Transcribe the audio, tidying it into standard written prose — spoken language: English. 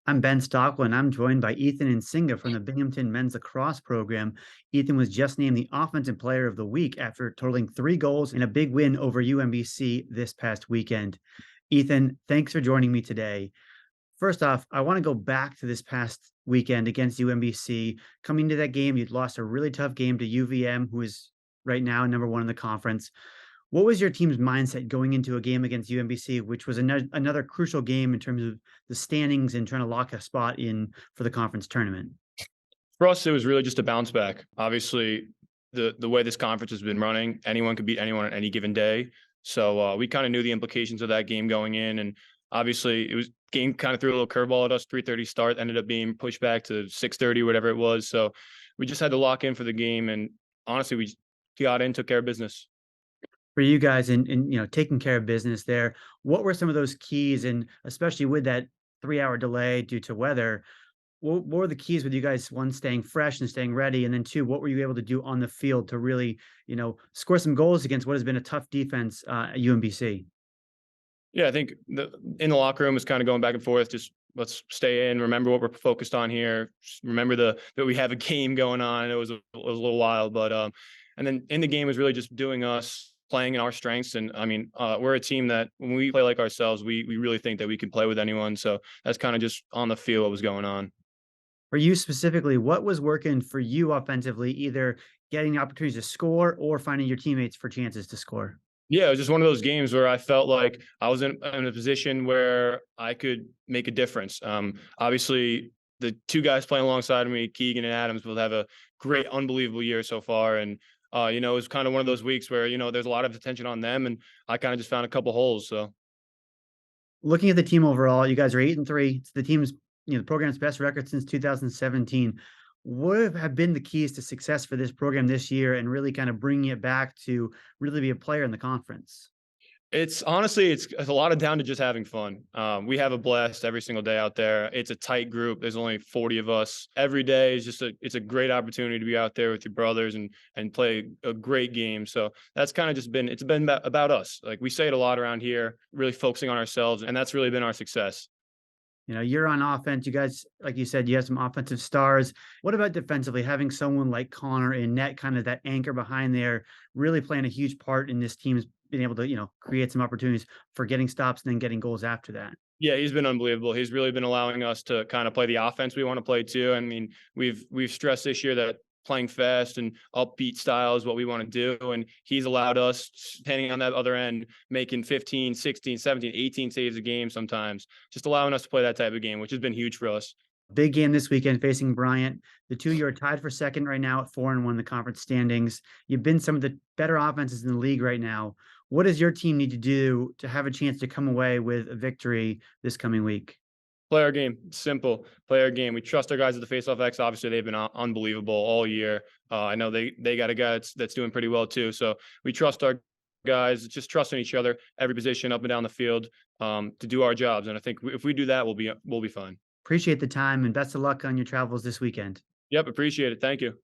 I'm Ben Stockwell, and I'm joined by Ethan Insinga from the Binghamton men's lacrosse program. Ethan was just named the Offensive Player of the Week after totaling 3 goals in a big win over UMBC this past weekend. Ethan, thanks for joining me today. First off, I want to go back to this past weekend against UMBC. Coming to that game, you'd lost a really tough game to UVM, who is right now number one in the conference. What was your team's mindset going into a game against UMBC, which was another crucial game in terms of the standings and trying to lock a spot in for the conference tournament? For us, it was really just a bounce back. Obviously, the way this conference has been running, anyone could beat anyone on any given day. So we kind of knew the implications of that game going in, and obviously, it was game kind of threw a little curveball at us. 3:30 start ended up being pushed back to 6:30, whatever it was. So we just had to lock in for the game, and honestly, we got in, took care of business. For you guys in taking care of business there, what were some of those keys? And especially with that 3-hour delay due to weather, what were the keys with you guys, one, staying fresh and staying ready, and then two, what were you able to do on the field to really, score some goals against what has been a tough defense at UMBC? Yeah, I think in the locker room is kind of going back and forth. Just let's stay in. Remember what we're focused on here. Just remember that we have a game going on. It was a little wild, but and then in the game was really just doing us playing in our strengths. And I mean, we're a team that when we play like ourselves, we really think that we can play with anyone. So that's kind of just on the field what was going on. For you specifically, what was working for you offensively, either getting the opportunities to score or finding your teammates for chances to score? Yeah, it was just one of those games where I felt like I was in a position where I could make a difference. Obviously, the two guys playing alongside of me, Keegan and Adams, will have a great, unbelievable year so far. And, it was kind of one of those weeks where, there's a lot of attention on them. And I kind of just found a couple holes. So, Looking at the team overall, you guys are 8-3. It's the team's, the program's best record since 2017. What have been the keys to success for this program this year and really kind of bringing it back to really be a player in the conference? it's honestly, it's a lot of down to just having fun. We have a blast every single day out there. It's a tight group. There's only 40 of us. Every day is it's a great opportunity to be out there with your brothers and play a great game. So that's kind of just it's been about us. Like we say it a lot around here, really focusing on ourselves, and that's really been our success. You're on offense. You guys, like you said, you have some offensive stars. What about defensively? Having someone like Connor in net, kind of that anchor behind there, really playing a huge part in this team's being able to, create some opportunities for getting stops and then getting goals after that. Yeah, he's been unbelievable. He's really been allowing us to kind of play the offense we want to play too. I mean, we've stressed this year that playing fast and upbeat style is what we want to do. And he's allowed us, standing on that other end, making 15, 16, 17, 18 saves a game sometimes, just allowing us to play that type of game, which has been huge for us. Big game this weekend facing Bryant. The two, you're tied for second right now at 4-1 in the conference standings. You've been some of the better offenses in the league right now. What does your team need to do to have a chance to come away with a victory this coming week? Play our game. Simple. Play our game. We trust our guys at the faceoff X. Obviously, they've been unbelievable all year. I know they got a guy that's doing pretty well too. So we trust our guys. Just trusting each other, every position up and down the field, to do our jobs. And I think if we do that, we'll be fine. Appreciate the time and best of luck on your travels this weekend. Yep, appreciate it. Thank you.